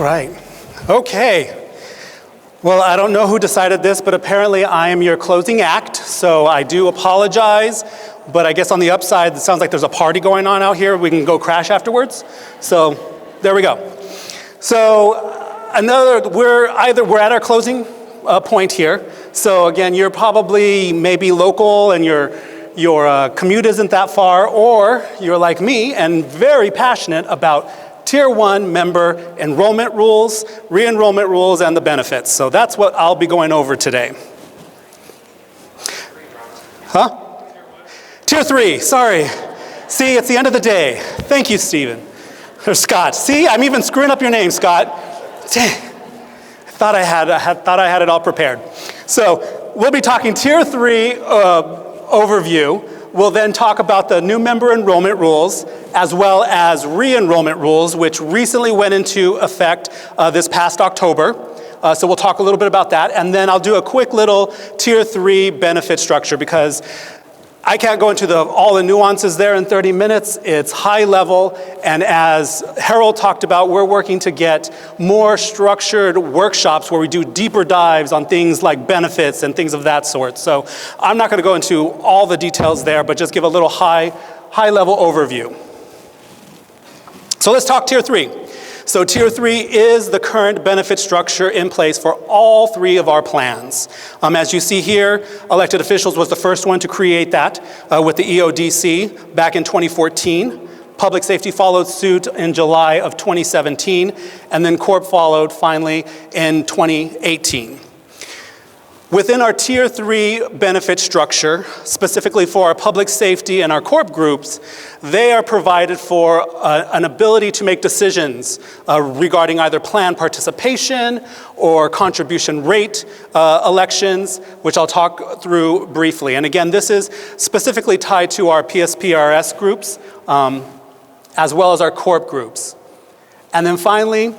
right. Okay. Well, I don't know who decided this, but apparently I am your closing act, so I do apologize. But I guess on the upside, it sounds like there's a party going on out here. We can go crash afterwards. So there we go. So we're at our closing point here. So again, you're probably maybe local and your commute isn't that far, or you're like me and very passionate about Tier 1 member enrollment rules, re-enrollment rules, and the benefits. So that's what I'll be going over today. Huh? Tier 3, sorry. See, it's the end of the day. Thank you, Stephen. Or Scott. See, I'm even screwing up your name, Scott. Dang. I thought I had it all prepared. So we'll be talking Tier 3 overview. We'll then talk about the new member enrollment rules, as well as re-enrollment rules, which recently went into effect this past October. So we'll talk a little bit about that. And then I'll do a quick little Tier 3 benefit structure, because I can't go into all the nuances there in 30 minutes. It's high level, and as Harold talked about, we're working to get more structured workshops where we do deeper dives on things like benefits and things of that sort. So I'm not going to go into all the details there, but just give a little high level overview. So let's talk Tier 3. So Tier 3 is the current benefit structure in place for all 3 of our plans. As you see here, elected officials was the first one to create that with the EODC back in 2014. Public safety followed suit in July of 2017, and then Corp followed finally in 2018. Within our Tier 3 benefit structure, specifically for our public safety and our Corp groups, they are provided for an ability to make decisions regarding either plan participation or contribution rate elections, which I'll talk through briefly. And again, this is specifically tied to our PSPRS groups, as well as our Corp groups. And then finally,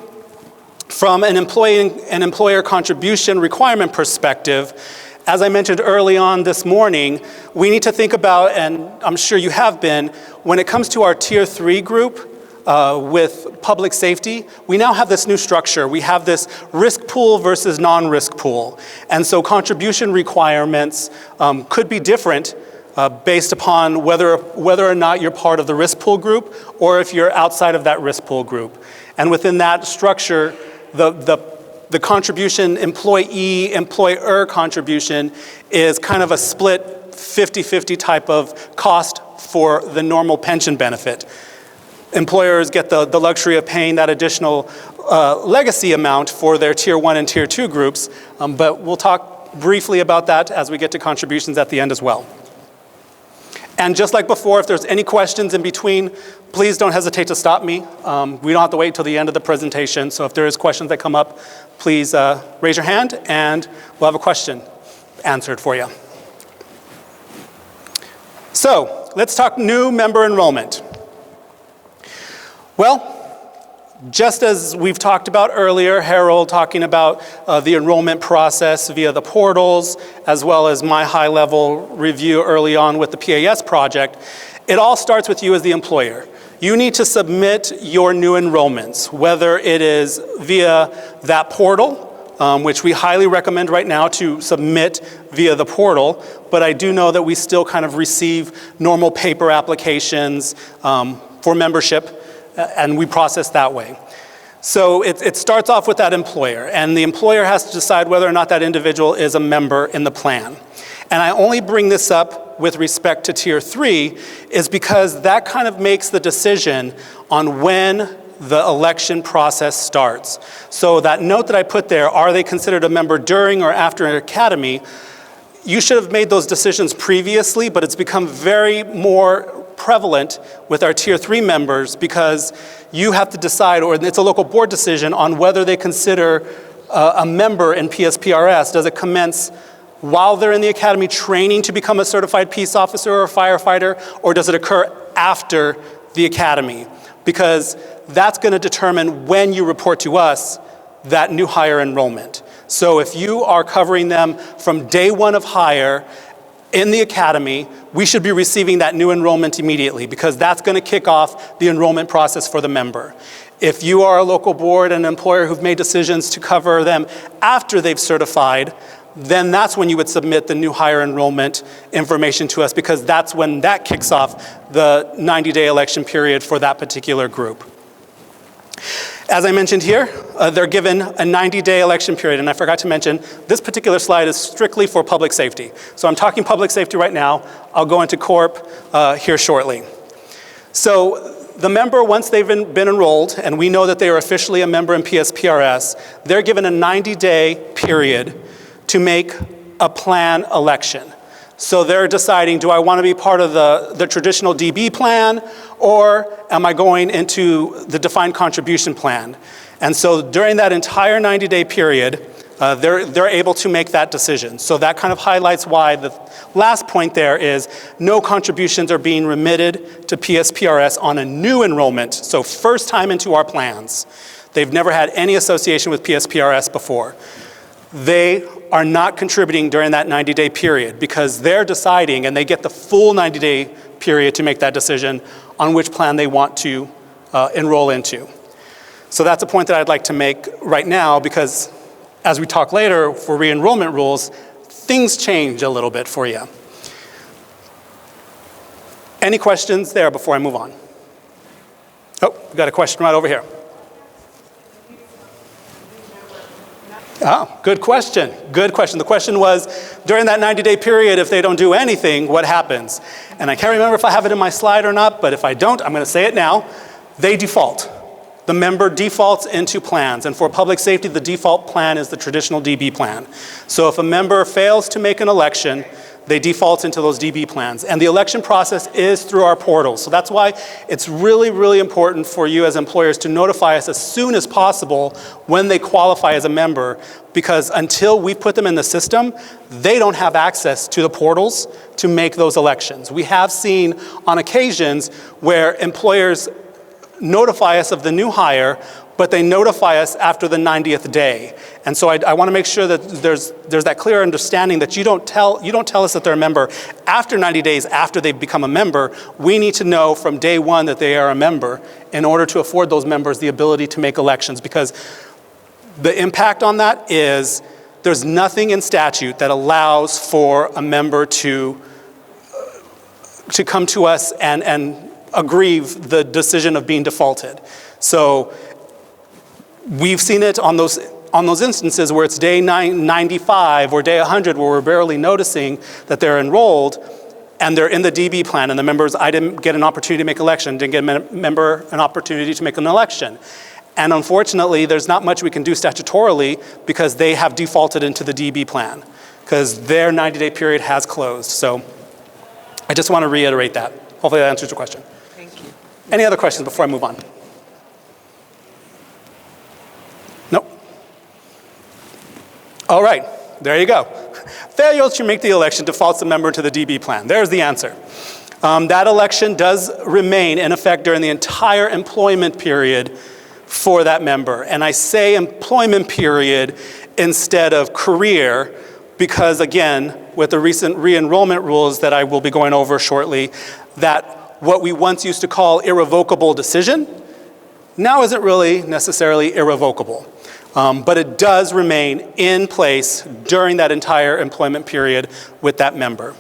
from an employer contribution requirement perspective, as I mentioned early on this morning, we need to think about, and I'm sure you have been, when it comes to our Tier 3 group with public safety, we now have this new structure. We have this risk pool versus non-risk pool. And so contribution requirements could be different based upon whether or not you're part of the risk pool group or if you're outside of that risk pool group. And within that structure, the contribution, employer contribution, is kind of a split 50-50 type of cost for the normal pension benefit. Employers get the luxury of paying that additional legacy amount for their Tier 1 and Tier 2 groups, but we'll talk briefly about that as we get to contributions at the end as well. And just like before, if there's any questions in between, please don't hesitate to stop me. We don't have to wait till the end of the presentation. So if there is questions that come up, please raise your hand and we'll have a question answered for you. So let's talk new member enrollment. Well, just as we've talked about earlier, Harold talking about the enrollment process via the portals, as well as my high-level review early on with the PAS project, it all starts with you as the employer. You need to submit your new enrollments, whether it is via that portal, which we highly recommend right now to submit via the portal, but I do know that we still kind of receive normal paper applications for membership, and we process that way. So it starts off with that employer, and the employer has to decide whether or not that individual is a member in the plan. And I only bring this up with respect to Tier 3 is because that kind of makes the decision on when the election process starts. So that note that I put there, are they considered a member during or after an academy? You should have made those decisions previously, but it's become very more prevalent with our Tier 3 members because you have to decide, or it's a local board decision, on whether they consider a member in PSPRS. Does it commence while they're in the academy training to become a certified peace officer or firefighter, or does it occur after the academy? Because that's going to determine when you report to us that new hire enrollment. So if you are covering them from day one of hire in the academy, we should be receiving that new enrollment immediately because that's going to kick off the enrollment process for the member. If you are a local board and employer who've made decisions to cover them after they've certified, then that's when you would submit the new hire enrollment information to us because that's when that kicks off the 90-day election period for that particular group. As I mentioned here, they're given a 90-day election period, and I forgot to mention, this particular slide is strictly for public safety. So I'm talking public safety right now. I'll go into corp here shortly. So the member, once they've been enrolled, and we know that they are officially a member in PSPRS, they're given a 90-day period to make a plan election. So they're deciding, do I want to be part of the traditional DB plan, or am I going into the defined contribution plan? And so during that entire 90-day period, they're able to make that decision. So that kind of highlights why the last point there is no contributions are being remitted to PSPRS on a new enrollment, so first time into our plans. They've never had any association with PSPRS before. They are not contributing during that 90-day period because they're deciding, and they get the full 90-day period to make that decision on which plan they want to enroll into. So that's a point that I'd like to make right now because as we talk later for re-enrollment rules, things change a little bit for you. Any questions there before I move on? Oh, we've got a question right over here. Oh, good question. Good question. The question was, during that 90-day period, if they don't do anything, what happens? And I can't remember if I have it in my slide or not, but if I don't, I'm going to say it now. They default. The member defaults into plans. And for public safety, the default plan is the traditional DB plan. So if a member fails to make an election, they default into those DB plans. And the election process is through our portal. So that's why it's really, really important for you as employers to notify us as soon as possible when they qualify as a member, because until we put them in the system, they don't have access to the portals to make those elections. We have seen on occasions where employers notify us of the new hire, but they notify us after the 90th day. And so I want to make sure that there's that clear understanding that you don't tell us that they're a member after 90 days after they've become a member. We need to know from day one that they are a member in order to afford those members the ability to make elections, because the impact on that is there's nothing in statute that allows for a member to come to us and aggrieve the decision of being defaulted. So we've seen it on those instances where it's day 95 or day 100 where we're barely noticing that they're enrolled and they're in the DB plan, and the members, I didn't get an opportunity to make election, didn't get a member an opportunity to make an election. And unfortunately, there's not much we can do statutorily because they have defaulted into the DB plan because their 90-day period has closed. So I just want to reiterate that. Hopefully that answers your question. Thank you. Any other questions before I move on? Nope. All right, there you go. Failure to make the election defaults the member to the DB plan. There's the answer. That election does remain in effect during the entire employment period for that member. And I say employment period instead of career because, again, with the recent re-enrollment rules that I will be going over shortly, that what we once used to call irrevocable decision now isn't really necessarily irrevocable. But it does remain in place during that entire employment period with that member.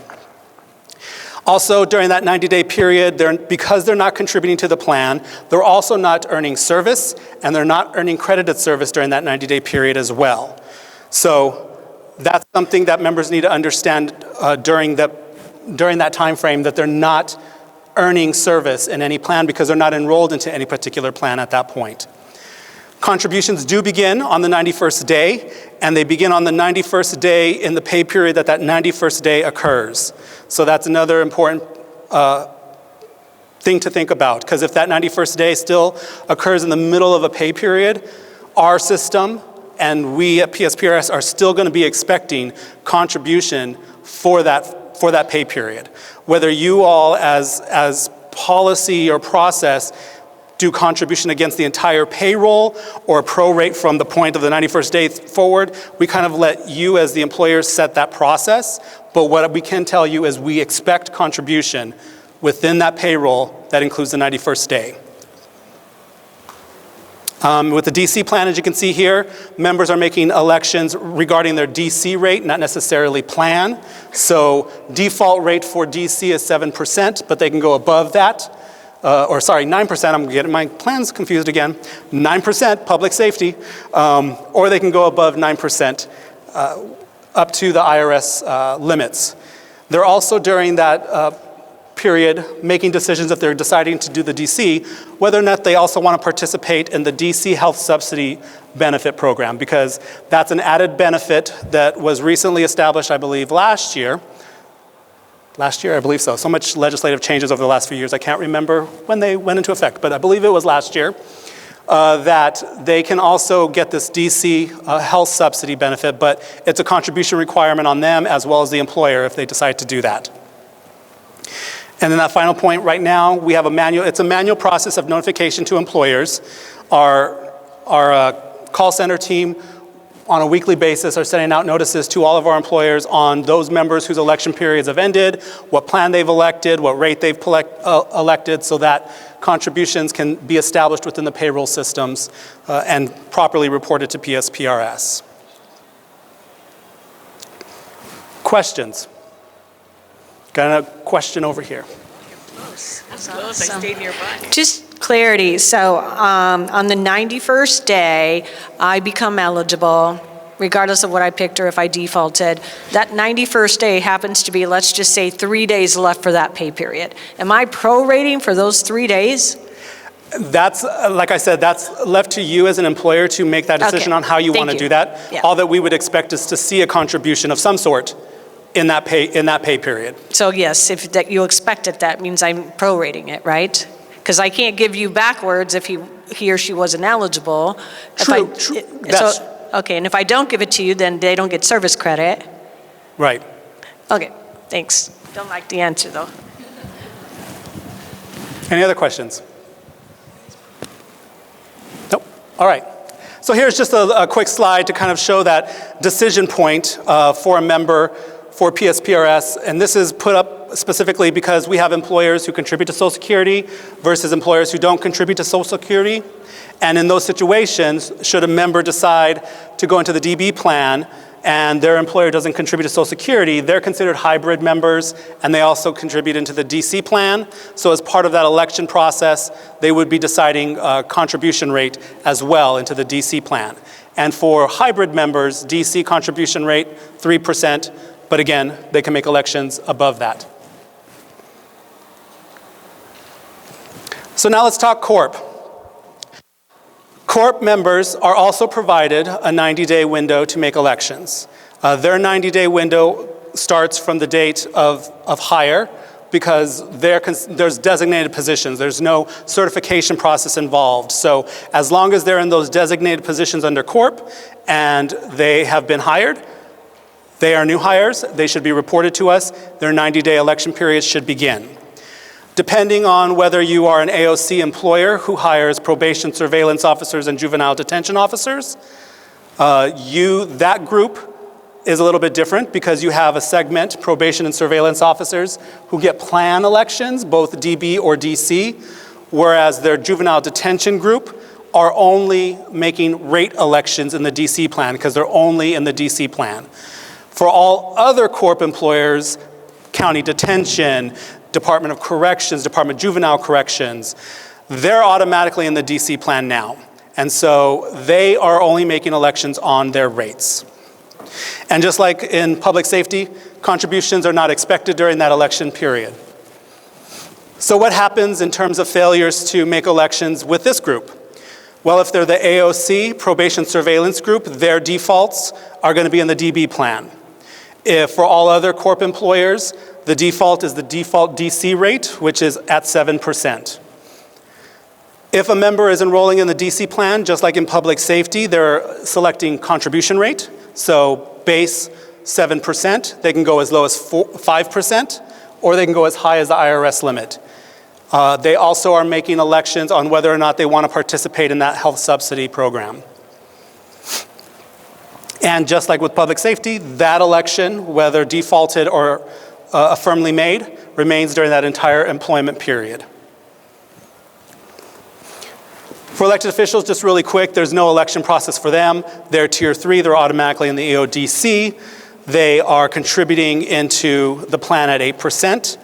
Also, during that 90-day period, because they're not contributing to the plan, they're also not earning service, and they're not earning credited service during that 90-day period as well. So that's something that members need to understand during that time frame, that they're not earning service in any plan because they're not enrolled into any particular plan at that point. Contributions do begin on the 91st day, and they begin on the 91st day in the pay period that 91st day occurs. So that's another important thing to think about, because if that 91st day still occurs in the middle of a pay period, our system and we at PSPRS are still going to be expecting contribution for that pay period. Whether you all as policy or process do contribution against the entire payroll or prorate from the point of the 91st day forward. We kind of let you as the employer set that process, but what we can tell you is we expect contribution within that payroll that includes the 91st day. With the DC plan, as you can see here, members are making elections regarding their DC rate, not necessarily plan. So default rate for DC is 7%, but they can go above that. 9%, I'm getting my plans confused again. 9% public safety, or they can go above 9% up to the IRS limits. They're also during that period making decisions if they're deciding to do the DC, whether or not they also want to participate in the DC Health Subsidy Benefit Program, because that's an added benefit that was recently established, I believe, last year. Last year, I believe so. So much legislative changes over the last few years, I can't remember when they went into effect, but I believe it was last year, that they can also get this DC health subsidy benefit, but it's a contribution requirement on them as well as the employer if they decide to do that. And then that final point, right now, we have it's a manual process of notification to employers. Our call center team on a weekly basis are sending out notices to all of our employers on those members whose election periods have ended, what plan they've elected, what rate they've elected, so that contributions can be established within the payroll systems and properly reported to PSPRS. Questions? Got a question over here. Close. I stayed nearby. Just clarity, so on the 91st day, I become eligible, regardless of what I picked or if I defaulted. That 91st day happens to be, let's just say, 3 days left for that pay period. Am I prorating for those 3 days? That's, like I said, that's left to you as an employer to make that decision on how you want to do that. Yeah. All that we would expect is to see a contribution of some sort in that pay period. So yes, if that you expect it, that means I'm prorating it, right? Because I can't give you backwards if he or she wasn't eligible. True. Okay, and if I don't give it to you, then they don't get service credit. Right. Okay, thanks. Don't like the answer though. Any other questions? Nope. All right. So here's just a quick slide to kind of show that decision point for a member for PSPRS, and this is put up specifically because we have employers who contribute to Social Security versus employers who don't contribute to Social Security. And in those situations, should a member decide to go into the DB plan and their employer doesn't contribute to Social Security, they're considered hybrid members, and they also contribute into the DC plan. So as part of that election process, they would be deciding contribution rate as well into the DC plan. And for hybrid members, DC contribution rate, 3%, but again, they can make elections above that. So now let's talk Corp. Corp members are also provided a 90-day window to make elections. Their 90-day window starts from the date of hire because there's designated positions. There's no certification process involved. So as long as they're in those designated positions under Corp and they have been hired, they are new hires, they should be reported to us. Their 90-day election period should begin. Depending on whether you are an AOC employer who hires probation surveillance officers and juvenile detention officers, that group is a little bit different because you have a segment, probation and surveillance officers, who get plan elections, both DB or DC, whereas their juvenile detention group are only making rate elections in the DC plan because they're only in the DC plan. For all other Corp employers, county detention, Department of Corrections, Department of Juvenile Corrections, they're automatically in the DC plan now. And so they are only making elections on their rates. And just like in public safety, contributions are not expected during that election period. So what happens in terms of failures to make elections with this group? Well, if they're the AOC, probation surveillance group, their defaults are going to be in the DB plan. If for all other Corp employers, the default is the default DC rate, which is at 7%. If a member is enrolling in the DC plan, just like in public safety, they're selecting contribution rate. So base 7%, they can go as low as 5%, or they can go as high as the IRS limit. They also are making elections on whether or not they want to participate in that health subsidy program. And just like with public safety, that election, whether defaulted or affirmedly made, remains during that entire employment period. For elected officials, just really quick, there's no election process for them. They're Tier 3, they're automatically in the EODC. They are contributing into the plan at 8%.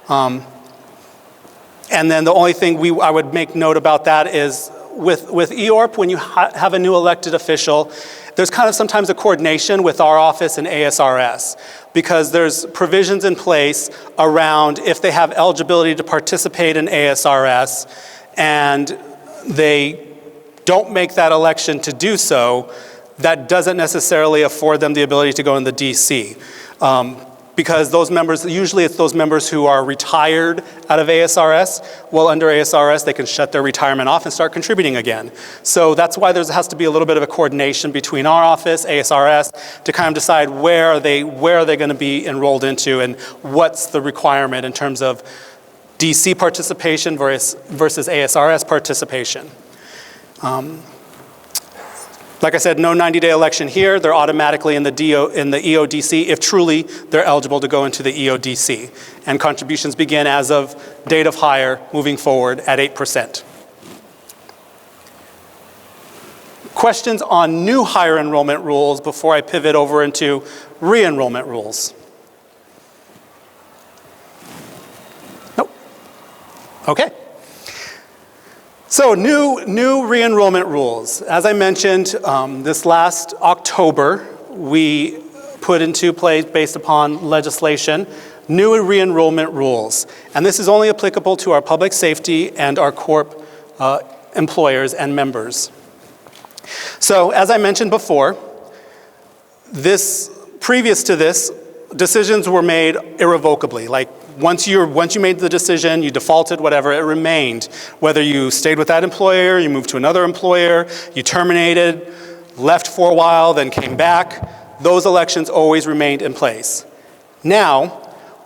And then the only thing I would make note about that is with EORP, when you have a new elected official, there's kind of sometimes a coordination with our office and ASRS, because there's provisions in place around if they have eligibility to participate in ASRS and they don't make that election to do so, that doesn't necessarily afford them the ability to go in the DC. Because those members, usually it's those members who are retired out of ASRS. Well, under ASRS, they can shut their retirement off and start contributing again. So that's why there has to be a little bit of a coordination between our office, ASRS, to kind of decide where are they going to be enrolled into and what's the requirement in terms of DC participation versus ASRS participation. Like I said, no 90-day election here. They're automatically in the EODC if truly they're eligible to go into the EODC. And contributions begin as of date of hire moving forward at 8%. Questions on new hire enrollment rules before I pivot over into re-enrollment rules? Nope. Okay. So new re-enrollment rules. As I mentioned, this last October, we put into place, based upon legislation, new re-enrollment rules. And this is only applicable to our public safety and our corp employers and members. So as I mentioned before, previous to this, decisions were made irrevocably. Like once you made the decision, you defaulted, whatever, it remained. Whether you stayed with that employer, you moved to another employer, you terminated, left for a while, then came back, those elections always remained in place. Now,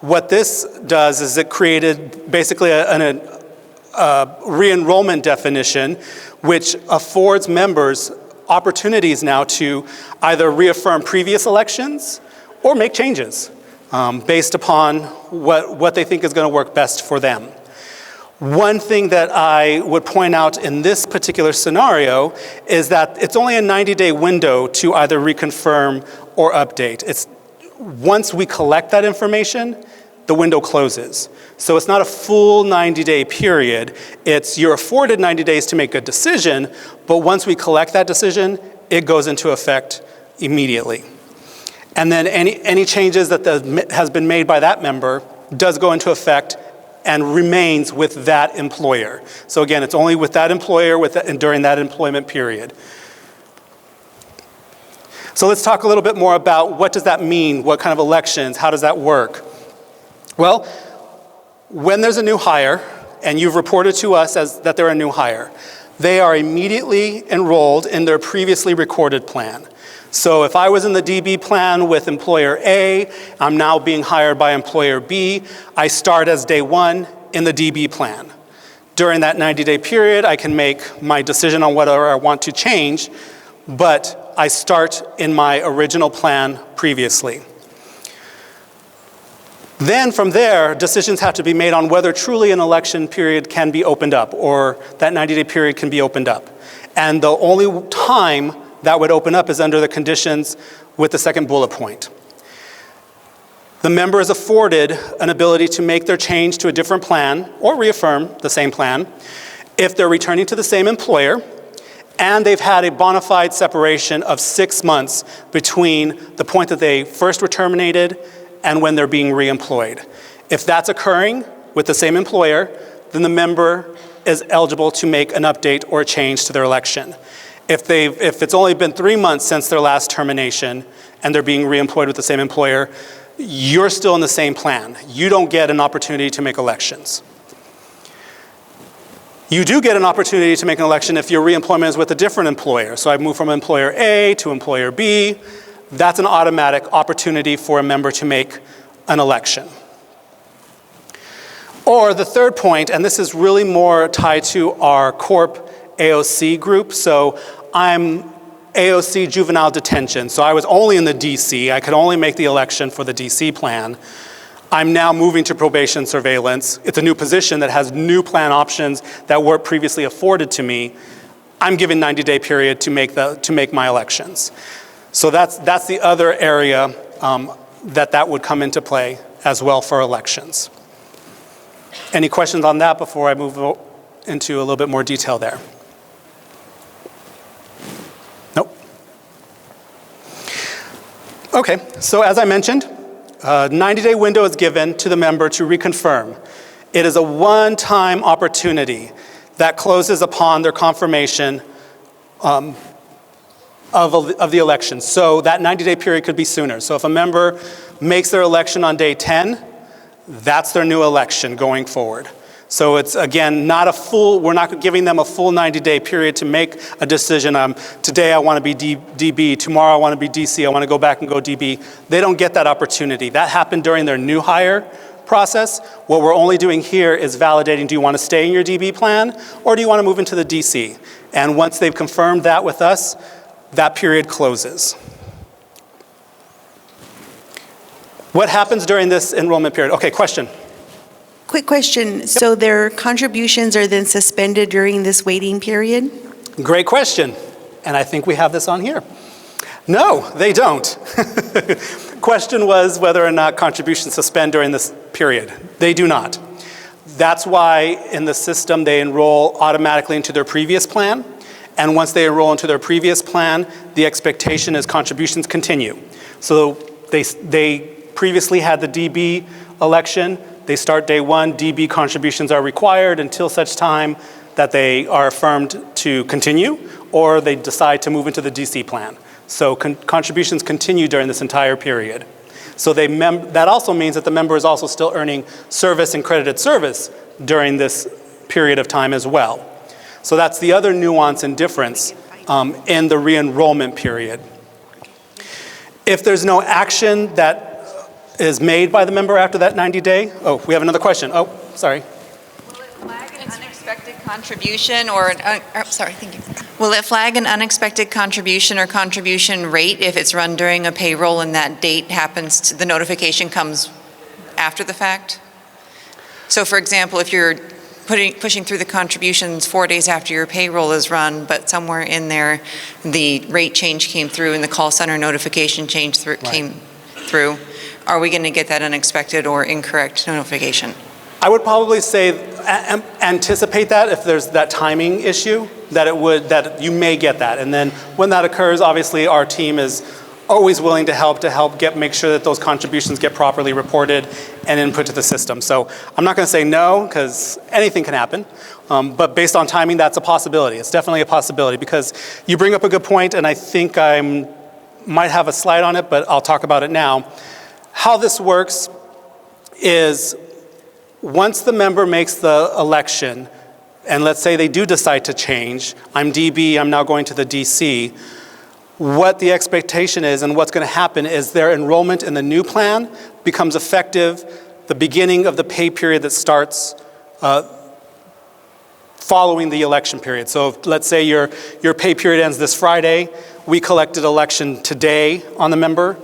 what this does is it created basically a re-enrollment definition which affords members opportunities now to either reaffirm previous elections or make changes based upon what they think is going to work best for them. One thing that I would point out in this particular scenario is that it's only a 90-day window to either reconfirm or update. Once we collect that information, the window closes. So it's not a full 90-day period. You're afforded 90 days to make a decision, but once we collect that decision, it goes into effect immediately. And then any changes that has been made by that member does go into effect and remains with that employer. So again, it's only with that employer during that employment period. So let's talk a little bit more about what does that mean, what kind of elections, how does that work? Well, when there's a new hire, and you've reported to us that they're a new hire, they are immediately enrolled in their previously recorded plan. So if I was in the DB plan with employer A, I'm now being hired by employer B, I start as day one in the DB plan. During that 90-day period, I can make my decision on whether I want to change, but I start in my original plan previously. Then from there, decisions have to be made on whether truly an election period can be opened up or that 90-day period can be opened up. And the only time that would open up is under the conditions with the second bullet point. The member is afforded an ability to make their change to a different plan or reaffirm the same plan if they're returning to the same employer and they've had a bona fide separation of 6 months between the point that they first were terminated and when they're being reemployed. If that's occurring with the same employer, then the member is eligible to make an update or a change to their election. If it's only been 3 months since their last termination and they're being reemployed with the same employer, you're still in the same plan. You don't get an opportunity to make elections. You do get an opportunity to make an election if your reemployment is with a different employer. So I move from employer A to employer B. That's an automatic opportunity for a member to make an election. Or the third point, and this is really more tied to our Corp AOC group. So I'm AOC juvenile detention. So I was only in the DC. I could only make the election for the DC plan. I'm now moving to probation surveillance. It's a new position that has new plan options that weren't previously afforded to me. I'm given 90-day period to make my elections. So that's the other area that would come into play as well for elections. Any questions on that before I move into a little bit more detail there? Nope. Okay, so as I mentioned, a 90-day window is given to the member to reconfirm. It is a one-time opportunity that closes upon their confirmation of the election. So that 90-day period could be sooner. So if a member makes their election on day 10, that's their new election going forward. So it's, again, we're not giving them a full 90-day period to make a decision. Today I want to be DB, tomorrow I want to be DC, I want to go back and go DB. They don't get that opportunity. That happened during their new hire process. What we're only doing here is validating, do you want to stay in your DB plan or do you want to move into the DC? And once they've confirmed that with us, that period closes. What happens during this enrollment period? Okay, question. Quick question. Yep. So their contributions are then suspended during this waiting period? Great question. And I think we have this on here. No, they don't. Question was whether or not contributions suspend during this period. They do not. That's why in the system they enroll automatically into their previous plan. And once they enroll into their previous plan, the expectation is contributions continue. So they previously had the DB election. They start day one, DB contributions are required until such time that they are affirmed to continue or they decide to move into the DC plan. So contributions continue during this entire period. So that also means that the member is also still earning service and credited service during this period of time as well. So that's the other nuance and difference in the re-enrollment period. If there's no action that is made by the member after that 90-day? Oh, we have another question. Oh, sorry. Will it flag an unexpected contribution or, sorry, thank you. Will it flag an unexpected contribution or contribution rate if it's run during a payroll and that date happens the notification comes after the fact? So for example, if you're pushing through the contributions 4 days after your payroll is run, but somewhere in there the rate change came through and the call center notification came through, are we going to get that unexpected or incorrect notification? I would probably say anticipate that if there's that timing issue, that you may get that. And then when that occurs, obviously our team is always willing to help make sure that those contributions get properly reported and input to the system. So I'm not going to say no because anything can happen. But based on timing, that's a possibility. It's definitely a possibility because you bring up a good point, and I think I might have a slide on it, but I'll talk about it now. How this works is once the member makes the election, and let's say they do decide to change, I'm DB, I'm now going to the DC, what the expectation is and what's going to happen is their enrollment in the new plan becomes effective the beginning of the pay period that starts following the election period. So if, let's say your pay period ends this Friday, we collected election today on the member.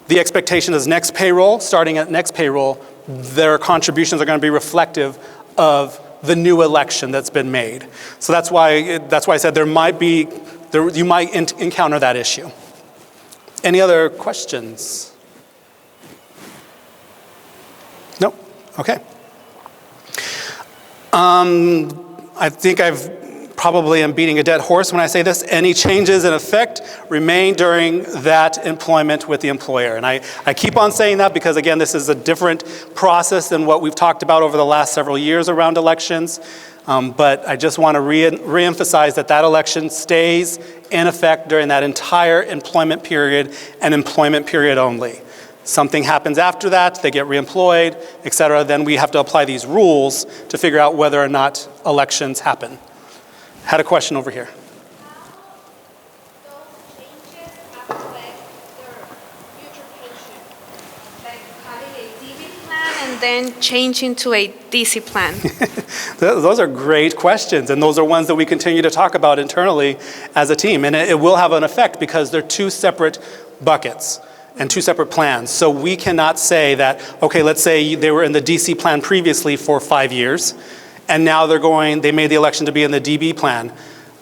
The expectation is next payroll, starting at next payroll, their contributions are going to be reflective of the new election that's been made. So that's why I said you might encounter that issue. Any other questions? Nope. Okay. I think probably am beating a dead horse when I say this. Any changes in effect remain during that employment with the employer. And I keep on saying that because, again, this is a different process than what we've talked about over the last several years around elections. But I just want to reemphasize that election stays in effect during that entire employment period and employment period only. Something happens after that, they get reemployed, et cetera, then we have to apply these rules to figure out whether or not elections happen. Had a question over here. How those changes affect their future pension? Like having a DB plan and then changing to a DC plan? Those are great questions, and those are ones that we continue to talk about internally as a team. And it will have an effect because they're two separate buckets and two separate plans. So we cannot say that, okay, let's say they were in the DC plan previously for 5 years, and now they made the election to be in the DB plan.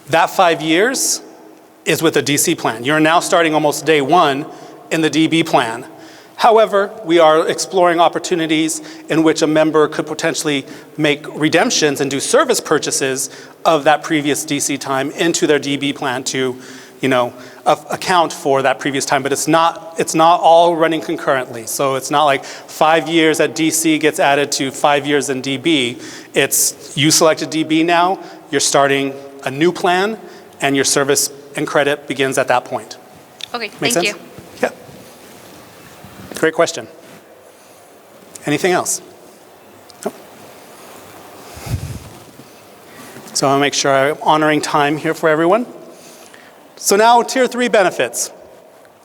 That 5 years is with the DC plan. You're now starting almost day one in the DB plan. However, we are exploring opportunities in which a member could potentially make redemptions and do service purchases of that previous DC time into their DB plan to, account for that previous time. But it's not all running concurrently. So it's not like 5 years at DC gets added to 5 years in DB. It's you selected DB now, you're starting a new plan, and your service and credit begins at that point. Okay, Make thank sense? you. Yeah. Great question. Anything else? Nope. So I want to make sure I'm honoring time here for everyone. So now Tier 3 benefits.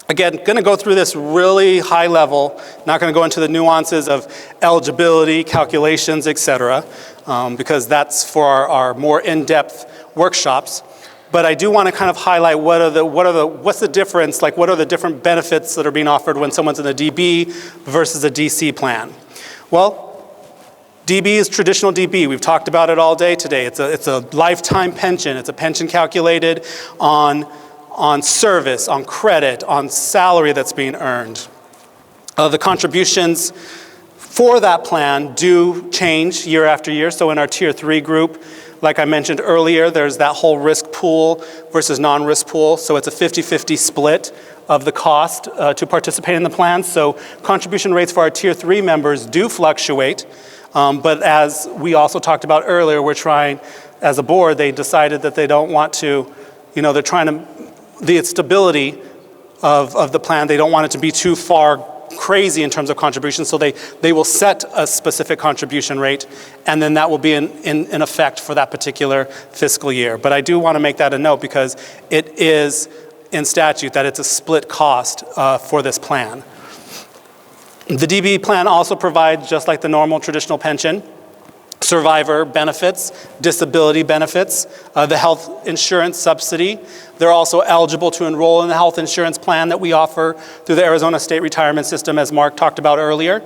Again, going to go through this really high level, not going to go into the nuances of eligibility, calculations, et cetera, because that's for our more in-depth workshops. But I do want to kind of highlight what's the difference, like what are the different benefits that are being offered when someone's in the DB versus a DC plan. Well, DB is traditional DB. We've talked about it all day today. It's a lifetime pension. It's a pension calculated on service, on credit, on salary that's being earned. The contributions for that plan do change year after year. So in our Tier 3 group, like I mentioned earlier, there's that whole risk pool versus non-risk pool. So it's a 50-50 split of the cost to participate in the plan. So contribution rates for our Tier 3 members do fluctuate. But as we also talked about earlier, we're trying, as a board, they decided that they don't want to, they're trying to, the stability of the plan, they don't want it to be too far crazy in terms of contributions, so they will set a specific contribution rate, and then that will be in effect for that particular fiscal year. But I do want to make that a note because it is in statute that it's a split cost for this plan. The DB plan also provides, just like the normal traditional pension, survivor benefits, disability benefits, the health insurance subsidy. They're also eligible to enroll in the health insurance plan that we offer through the Arizona State Retirement System, as Mark talked about earlier.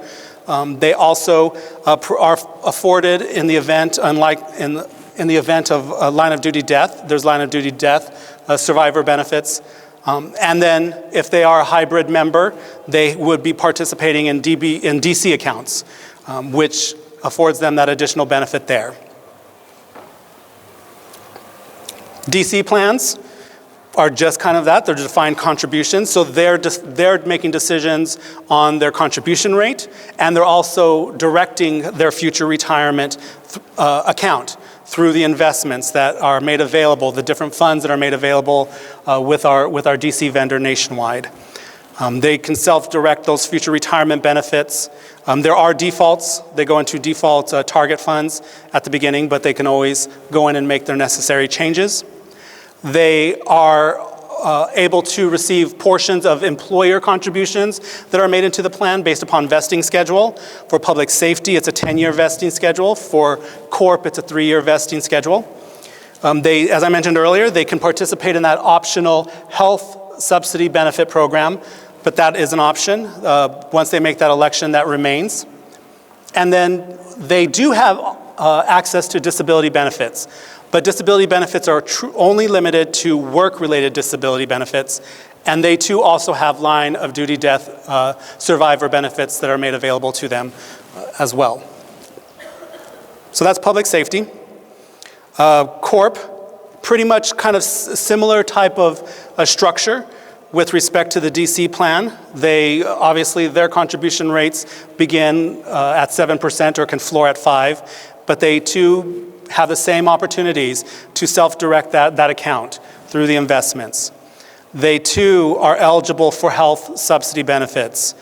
They also are afforded in the event, unlike in the event of a line of duty death, there's line of duty death, survivor benefits. And then if they are a hybrid member, they would be participating in DC accounts, which affords them that additional benefit there. DC plans are just kind of that. They're defined contributions. So they're making decisions on their contribution rate, and they're also directing their future retirement account through the investments that are made available, the different funds that are made available with our DC vendor nationwide. They can self-direct those future retirement benefits. There are defaults. They go into default target funds at the beginning, but they can always go in and make their necessary changes. They are able to receive portions of employer contributions that are made into the plan based upon vesting schedule. For public safety, it's a 10-year vesting schedule. For corp, it's a 3-year vesting schedule. As I mentioned earlier, they can participate in that optional health subsidy benefit program, but that is an option. Once they make that election, that remains. And then they do have access to disability benefits. But disability benefits are only limited to work-related disability benefits, and they too also have line of duty death survivor benefits that are made available to them as well. So that's public safety. Corp, pretty much kind of similar type of structure with respect to the DC plan. They obviously their contribution rates begin at 7% or can floor at 5%, but they too have the same opportunities to self-direct that account through the investments. They too are eligible for health subsidy benefits.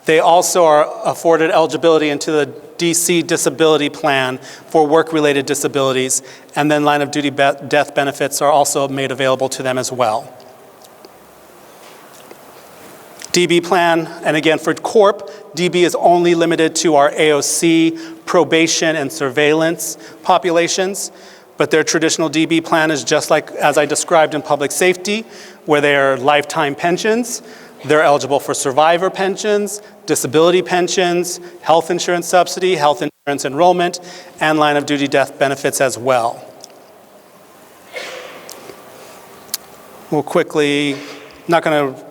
They also are afforded eligibility into the DC disability plan for work-related disabilities, and then line of duty death benefits are also made available to them as well. DB plan, and again, for Corp, DB is only limited to our AOC, probation, and surveillance populations, but their traditional DB plan is just like as I described in public safety, where they are lifetime pensions. They're eligible for survivor pensions, disability pensions, health insurance subsidy, health insurance enrollment, and line of duty death benefits as well. We'll quickly, not going to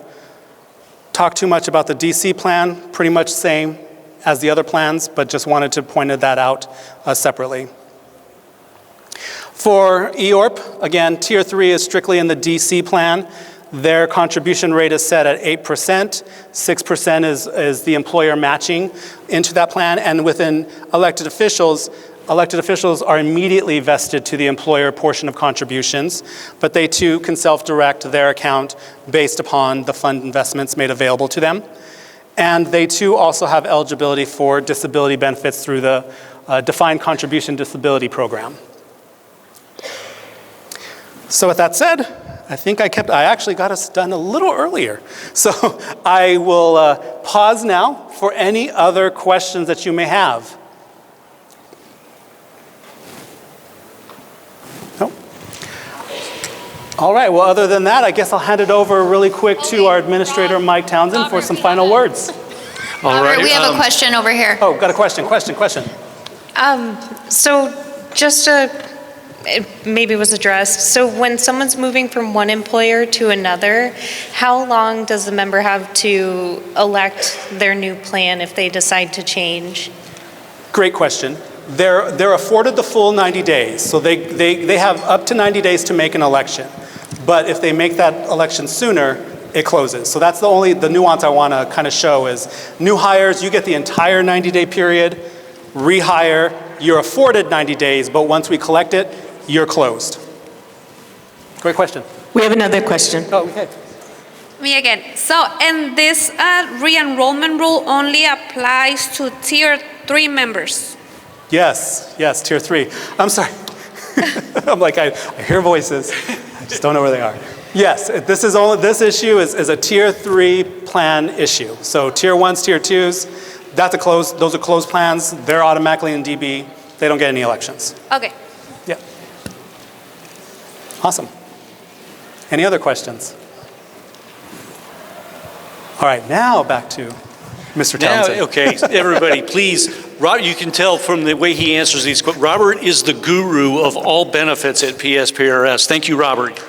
talk too much about the DC plan, pretty much same as the other plans, but just wanted to point that out separately. For EORP, again, Tier 3 is strictly in the DC plan. Their contribution rate is set at 8%. 6% is the employer matching into that plan, and within elected officials are immediately vested to the employer portion of contributions, but they too can self-direct their account based upon the fund investments made available to them. And they too also have eligibility for disability benefits through the defined contribution disability program. So with that said, I think I actually got us done a little earlier. So I will pause now for any other questions that you may have. All right, well, other than that, I guess I'll hand it over really quick to our administrator, Mike Townsend, for some final words. All right. We have a question over here. Oh, got a question. So just it maybe was addressed. So when someone's moving from one employer to another, how long does the member have to elect their new plan if they decide to change? Great question. They're afforded the full 90 days, so they have up to 90 days to make an election. But if they make that election sooner, it closes. So that's the nuance I want to kind of show is new hires, you get the entire 90-day period. Rehire, you're afforded 90 days, but once we collect it, you're closed. Great question. We have another question. Oh, okay. Me again. So, and this re-enrollment rule only applies to Tier 3 members? Yes, Tier 3. I'm sorry. I'm like, I hear voices. I just don't know where they are. Yes, this issue is a Tier 3 plan issue. So Tier 1s, Tier 2s, those are closed plans. They're automatically in DB. They don't get any elections. Okay. Yeah. Awesome. Any other questions? All right, now back to Mr. Townsend. Now, okay, everybody, please. Robert, you can tell from the way he answers these questions, Robert is the guru of all benefits at PSPRS. Thank you, Robert.